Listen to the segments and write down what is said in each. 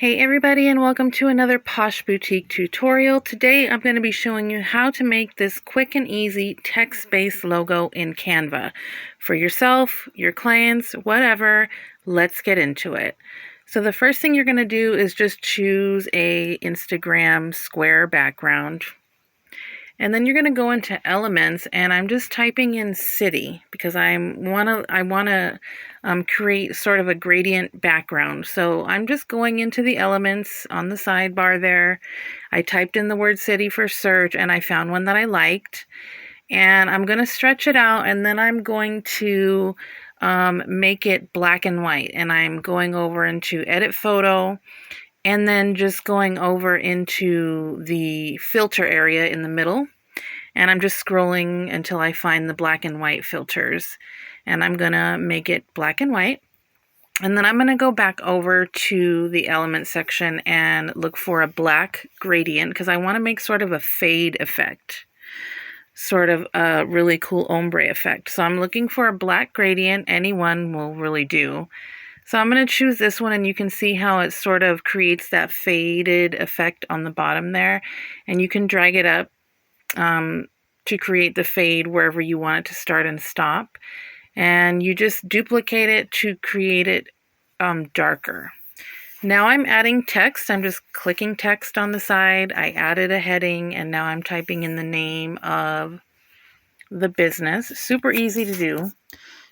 Hey everybody, and welcome to another Posh Boutique tutorial. Today I'm going to be showing you how to make this quick and easy text-based logo in Canva for yourself, your clients, whatever. Let's get into it. So the first thing you're going to do is just choose a Instagram square background. And then you're going to go into elements, and I'm just typing in city because I want to create sort of a gradient background. So I'm just going into the elements on the sidebar there. I typed in the word city for search, and I found one that I liked. And I'm going to stretch it out, and then I'm going to make it black and white. And I'm going over into edit photo, and then just going over into the filter area in the middle. And I'm just scrolling until I find the black and white filters. And I'm going to make it black and white. And then I'm going to go back over to the element section and look for a black gradient because I want to make sort of a fade effect. Sort of a really cool ombre effect. So I'm looking for a black gradient. Any one will really do. So I'm going to choose this one, and you can see how it sort of creates that faded effect on the bottom there. And you can drag it up to create the fade wherever you want it to start and stop. And you just duplicate it to create it darker. Now I'm adding text. I'm just clicking text on the side. I added a heading, and now I'm typing in the name of the business. Super easy to do.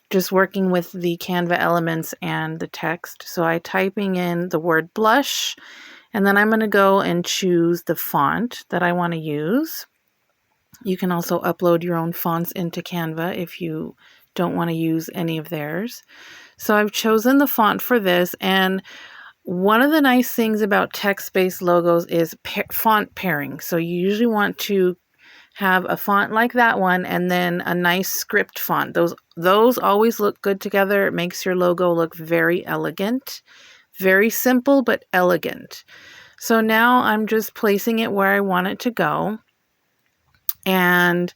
Just working with the Canva elements and the text. So I'm typing in the word blush, and then I'm going to go and choose the font that I want to use. You can also upload your own fonts into Canva if you don't want to use any of theirs. So I've chosen the font for this, and one of the nice things about text-based logos is font pairing. So you usually want to have a font like that one and then a nice script font. Those always look good together. It makes your logo look very elegant. Very simple, but elegant. So now I'm just placing it where I want it to go and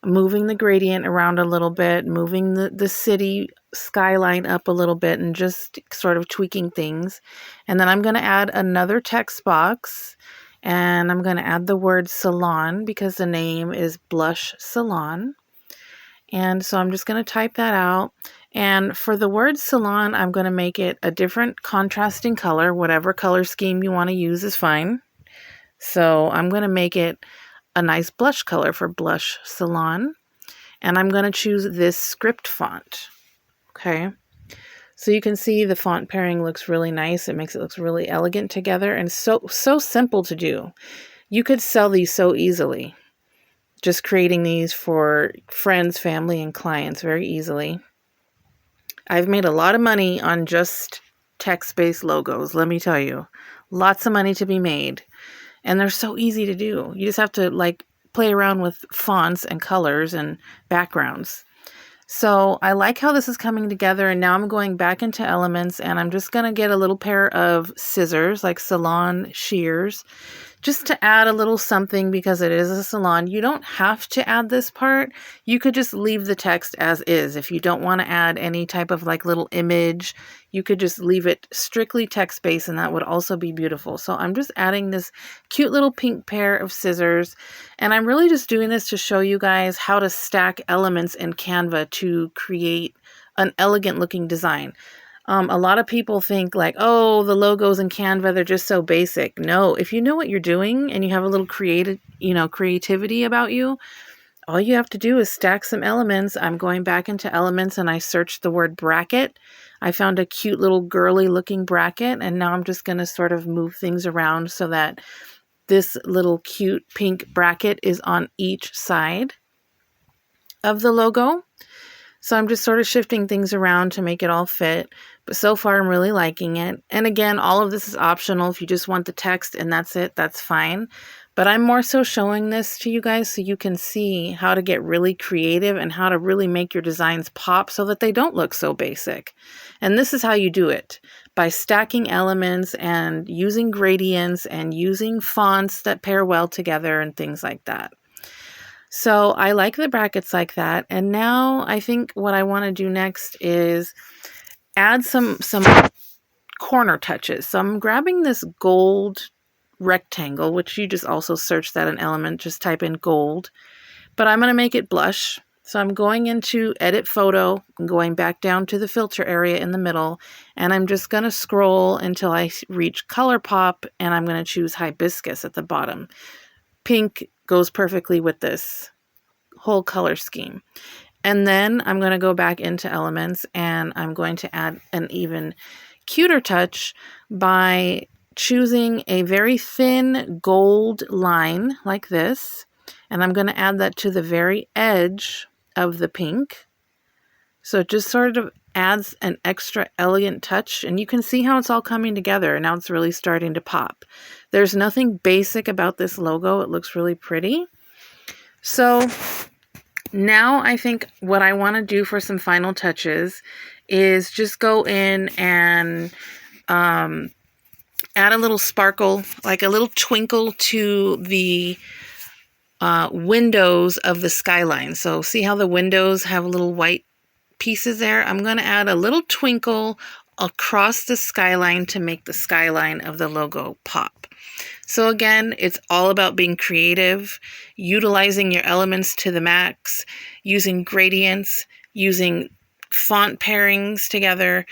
moving the gradient around a little bit, moving the city skyline up a little bit, and just sort of tweaking things. And then I'm going to add another text box, and I'm going to add the word salon because the name is Blush Salon. And so I'm just going to type that out. And for the word salon, I'm going to make it a different contrasting color. Whatever color scheme you want to use is fine. So I'm going to make it a nice blush color for Blush Salon. And I'm going to choose this script font. Okay. So you can see the font pairing looks really nice. It makes it look really elegant together and so simple to do. You could sell these so easily. Just creating these for friends, family, and clients very easily. I've made a lot of money on just text-based logos, let me tell you. Lots of money to be made. And they're so easy to do. You just have to play around with fonts and colors and backgrounds. So I like how this is coming together, and now I'm going back into elements, and I'm just going to get a little pair of scissors, like salon shears, just to add a little something because it is a salon. You don't have to add this part. You could just leave the text as is. If you don't want to add any type of little image, you could just leave it strictly text-based, and that would also be beautiful. So I'm just adding this cute little pink pair of scissors, and I'm really just doing this to show you guys how to stack elements in Canva to create an elegant looking design. A lot of people think oh, the logos in Canva, they're just so basic. No, if you know what you're doing and you have a little creativity about you, all you have to do is stack some elements. I'm going back into elements, and I searched the word bracket. I found a cute little girly looking bracket, and now I'm just going to sort of move things around so that this little cute pink bracket is on each side of the logo. So I'm just sort of shifting things around to make it all fit. But so far, I'm really liking it. And again, all of this is optional. If you just want the text and that's it, that's fine. But I'm more so showing this to you guys so you can see how to get really creative and how to really make your designs pop so that they don't look so basic. And this is how you do it, by stacking elements and using gradients and using fonts that pair well together and things like that. So I like the brackets like that. And now I think what I want to do next is add some corner touches. So I'm grabbing this gold rectangle, which you just also search that in Element, just type in gold, but I'm going to make it blush. So I'm going into Edit Photo and going back down to the filter area in the middle, and I'm just going to scroll until I reach Color Pop, and I'm going to choose Hibiscus at the bottom. Pink goes perfectly with this whole color scheme. And then I'm going to go back into Elements, and I'm going to add an even cuter touch by choosing a very thin gold line like this, and I'm going to add that to the very edge of the pink. So it just sort of adds an extra elegant touch, and you can see how it's all coming together, and now it's really starting to pop. There's nothing basic about this logo. It looks really pretty. So now I think what I want to do for some final touches is just go in and add a little sparkle, like a little twinkle to the windows of the skyline. So see how the windows have little white pieces there? I'm going to add a little twinkle across the skyline to make the skyline of the logo pop. So again, it's all about being creative, utilizing your elements to the max, using gradients, using font pairings together,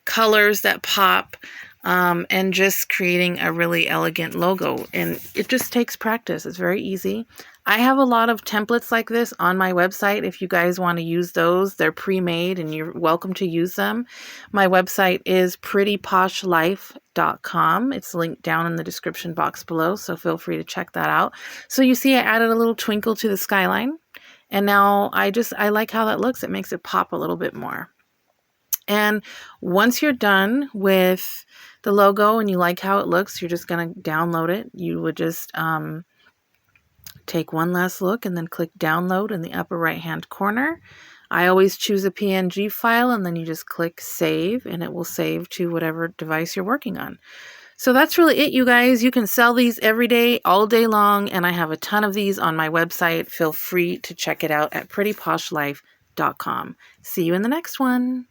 colors that pop, and just creating a really elegant logo. And it just takes practice. It's very easy. I have a lot of templates like this on my website. If you guys want to use those, they're pre-made and you're welcome to use them. My website is prettyposhlife.com. It's linked down in the description box below, so feel free to check that out. So you see I added a little twinkle to the skyline, and now I like how that looks. It makes it pop a little bit more. And once you're done with the logo and you like how it looks, you're just going to download it. You would just take one last look and then click download in the upper right hand corner. I always choose a PNG file, and then you just click save, and it will save to whatever device you're working on. So that's really it, you guys. You can sell these every day, all day long, and I have a ton of these on my website. Feel free to check it out at prettyposhlife.com. See you in the next one.